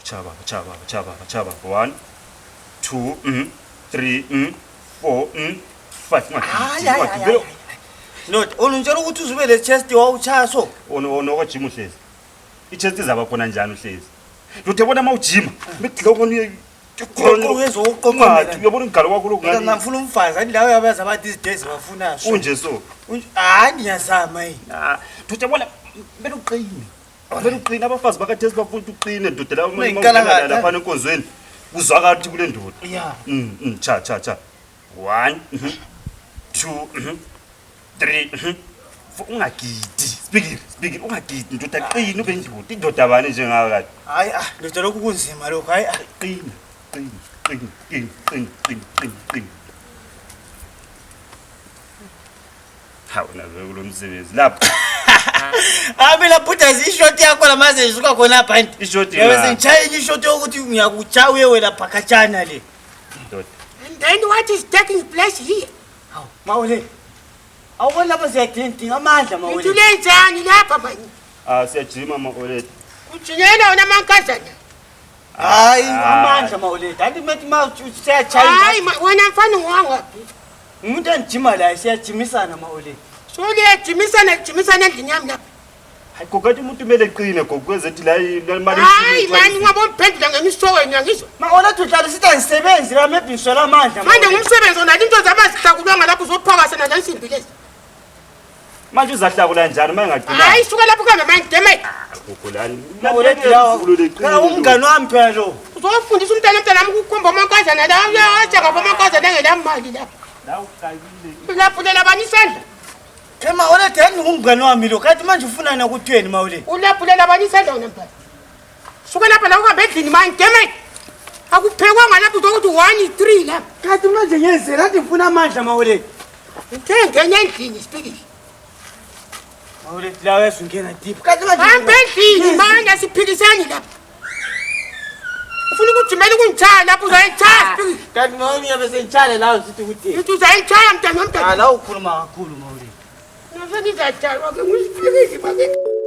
chaba 1 2 3 4 5 no unjalo ukuthi uzube le chest wawuchaso ono kwajima uhlezi ichest izaba khona njani uhlezi ngiyabona mawujima bedloko ni uyenza uqoqomela uyabona ingalo kwakho lokungani ngifuna umfazi athi lawo yabaza abathi these days bafuna so unje so hayi ngiyazama yini uyabona beluqina abafazi bakathesi bafuna uqine ndoda la lapha enkonzweni uzwakathi kule ndoda yeah cha 1 2 3 ungagidi speaking ungagidi ndoda qina ube ndoda indoda bani njengawe kade hayi ndoda lokhu kunzima lokho hayi qina hawuna kulomsebenzi lapha abela putha ishoti yakho lamaze isuka khona phansi ishoti yabe sengichaya ishoti ukuthi ngiyakuchaya uye wena phakachana le ndoda And then what is taking place here? hawu mawule awubona lapha siyadinga amandla mawule Ngithulenzani lapha manje? siyajima maolete Ujinyela wena mankazana. hayi amandla mawule kanti methi siyachaya Hayi wena mfana ngwangaphi? umuntu anjima la siyajimisana mawule So liyajimisana endlini yami lapha. hayi kokathi umuntu kumele eqine gokwezethi la imali Hayi mani ngabophendula ngemisokweni yangizwa. mawule thuhlala sithi angisebenzi la maybe ngiswela amandla Manje ngumsebenzi ona into zabazihlakulwa lapho uzophakasa nalensimbi lezi. manje uzahlakula njani uma engaqina Hayi suka lapho kuhambe mangideme. gokolani mawule la umngani wami phela lo Uzofundisa umntana wami ukukhomba amankazana la uyawatsha ngabo amankazana engelamali lapha. la uqalile Ulaphulela abanye isandla. mawule theni umngani wami lo kanti manje ufuna nakuthweni mawule Ulaphulela abanye isandla wena mfana. Suka lapha la uhambe endlini mangideme. Akuphekwa lapho uzokuthi 1 3 lapha. kanti manje ngiyenzela kanti ngifuna amandla mawule Ngithenge endlini speaking. mawule la uyasungena deep kanti manje Hambe endlini manje siphikisani lapha. Ufuna ukujimela kungichaya lapho uzayichaya speaking. kanti mawule ngiyabe sengitshale la usithi ukuthi Uthi uzayichaya mntana womntana. la ukhuluma kakhulu mawule Ngizokuthi ngizajala ke ngisipikisi bakithi.